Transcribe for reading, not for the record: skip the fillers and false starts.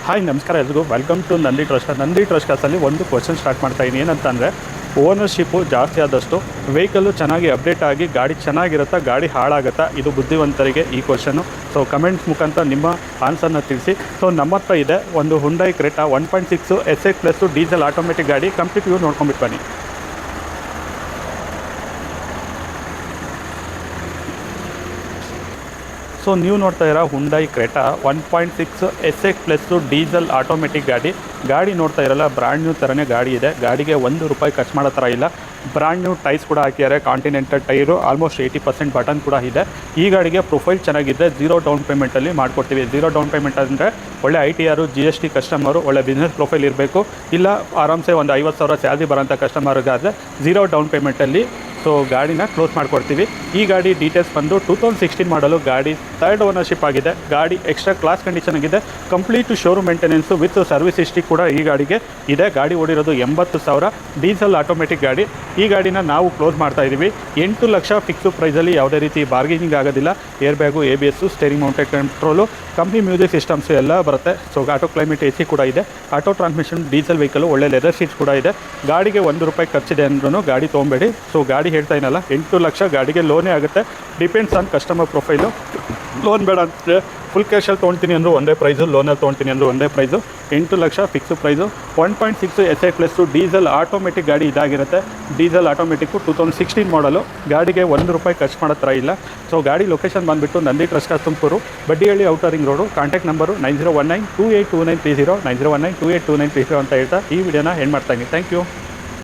Hi ನಮಸ್ಕಾರ ಎಲ್ರಿಗೂ welcome to Nandi trust. Nandi trust ಕಾಸಲ್ಲಿ ಒಂದು ಕ್ವಶನ್ ಸ್ಟಾರ್ಟ್ ಮಾಡ್ತಾ ಇದ್ದೀನಿ. ಏನಂತಂದರೆ ಓನರ್ಶಿಪ್ಪು ಜಾಸ್ತಿ ಆದಷ್ಟು ವೆಹಿಕಲ್ಲು ಚೆನ್ನಾಗಿ ಅಪ್ಡೇಟ್ ಆಗಿ ಗಾಡಿ ಚೆನ್ನಾಗಿರುತ್ತಾ ಗಾಡಿ ಹಾಳಾಗುತ್ತಾ? ಇದು ಬುದ್ಧಿವಂತರಿಗೆ ಈ ಕ್ವಶನ್ನು. ಸೊ ಕಮೆಂಟ್ಸ್ ಮುಖಾಂತರ ನಿಮ್ಮ ಆನ್ಸರ್ನ ತಿಳಿಸಿ. ಸೊ ನಮ್ಮ ಹತ್ರ ಇದೆ ಒಂದು Hyundai Creta 1.6 SX plus diesel automatic ಗಾಡಿ. ಕಂಪ್ಲೀಟ್ ವ್ಯೂ ನೋಡ್ಕೊಂಬಿಟ್ಟು ಬನ್ನಿ. ಸೊ ನೀವು ನೋಡ್ತಾ ಇರೋ Hyundai Creta 1.6 SX plus diesel automatic ಗಾಡಿ ನೋಡ್ತಾ ಇರಲ್ಲ, ಬ್ರ್ಯಾಂಡ್ ನ್ಯೂ ಥರನೇ ಗಾಡಿ ಇದೆ. ಗಾಡಿಗೆ ₹1 ಖರ್ಚು ಮಾಡೋ ಥರ ಇಲ್ಲ. ಬ್ರ್ಯಾಂಡ್ ನ್ಯೂ ಟೈರ್ಸ್ ಕೂಡ ಹಾಕಿದ್ದಾರೆ, ಕಾಂಟಿನೆಂಟಲ್ ಟೈರು, ಆಲ್ಮೋಸ್ಟ್ 80% ಬಟನ್ ಕೂಡ ಇದೆ. ಈ ಗಾಡಿಗೆ ಪ್ರೊಫೈಲ್ ಚೆನ್ನಾಗಿದೆ, 0 ಡೌನ್ ಪೇಮೆಂಟಲ್ಲಿ ಮಾಡಿಕೊಡ್ತೀವಿ. 0 ಡೌನ್ ಪೇಮೆಂಟ್ ಅಂದರೆ ಒಳ್ಳೆ ITR GST ಕಸ್ಟಮರು, ಒಳ್ಳೆ ಬಿಸ್ನೆಸ್ ಪ್ರೊಫೈಲ್ ಇರಬೇಕು. ಇಲ್ಲ ಆರಾಮ್ಸೆ ಒಂದು 50,000 ಸ್ಯಾಲ್ರಿ ಬರೋಂಥ ಕಸ್ಟಮರ್ಗಾದರೆ 0 ಡೌನ್ ಪೇಮೆಂಟಲ್ಲಿ ಸೊ ಗಾಡಿನ ಕ್ಲೋಸ್ ಮಾಡಿಕೊಡ್ತೀವಿ. ಈ ಗಾಡಿ ಡೀಟೇಲ್ಸ್ ಬಂದು 2016 ಮಾಡಲು ಗಾಡಿ, 3rd ಓನರ್ಶಿಪ್ ಆಗಿದೆ. ಗಾಡಿ ಎಕ್ಸ್ಟ್ರಾ ಕ್ಲಾಸ್ ಕಂಡೀಷನ್ ಆಗಿದೆ, complete showroom maintenance with service history ಕೂಡ ಈ ಗಾಡಿಗೆ ಇದೆ. ಗಾಡಿ ಓಡಿರೋದು 80,000, ಡೀಸೆಲ್ ಆಟೋಮೆಟಿಕ್ ಗಾಡಿ. ಈ ಗಾಡಿನ ನಾವು ಕ್ಲೋಸ್ ಮಾಡ್ತಾ ಇದ್ದೀವಿ 8 ಲಕ್ಷ ಫಿಕ್ಸು ಪ್ರೈಸಲ್ಲಿ. ಯಾವುದೇ ರೀತಿ ಬಾರ್ಗೇನಿಂಗ್ ಆಗೋದಿಲ್ಲ. Air bag, ABS, steering mounted control, company music systems ಎಲ್ಲ ಬರುತ್ತೆ. ಸೊ ಆಟೋ ಕ್ಲೈಮೇಟ್ AC ಕೂಡ ಇದೆ. ಆಟೋ ಟ್ರಾನ್ಸ್ಮಿಷನ್, ಡೀಸೆಲ್ ವೆಹಿಕಲ್, ಒಳ್ಳೆ ಲೆದರ್ ಸೀಟ್ಸ್ ಕೂಡ ಇದೆ. ಗಾಡಿಗೆ ₹1 ಖರ್ಚಿದೆ ಅಂದ್ರೂ ಗಾಡಿ ತೊಗೊಬೇಡಿ. ಸೊ ಗಾಡಿ ಹೇಳ್ತಾ ಇನಲ್ಲ 8 ಲಕ್ಷ, ಗಾಡಿಗೆ ಲೋನೇ ಆಗುತ್ತೆ. Depends on customer profile. Loan ಬೇಡ ಅಂದರೆ ಫುಲ್ ಕ್ಯಾಶಲ್ಲಿ ತೊಗೊಳ್ತೀನಿ ಅಂದರೂ ಒಂದೇ ಪ್ರೈಸು, ಲೋನಲ್ಲಿ ತೊಗೊಳ್ತೀನಿ ಅಂದರೂ ಒಂದೇ price. 8 lakh fix price. 1.6 SX plus diesel automatic ಗಾಡಿ ಇದಾಗಿರುತ್ತೆ. ಡೀಸೆಲ್ ಆಟೋಮೆಟಿಕ್ಕು 2016 ಮಾಡಲು. ಗಾಡಿಗೆ ₹1 ಖರ್ಚು ಮಾಡೋ ಥರ ಇಲ್ಲ. ಸೊ ಗಾಡಿ ಲೊಕೇಶನ್ ಬಂದುಬಿಟ್ಟು Nandi trust Tumakuru, Baddihalli outer ring road. Contact number 9019282930, 9019282930 ಅಂತ ಹೇಳ್ತಾ ಈ ವಿಡಿಯೋನ ಎಂಡ್ ಮಾಡ್ತಾಯಿದ್ದೀನಿ. Thank you.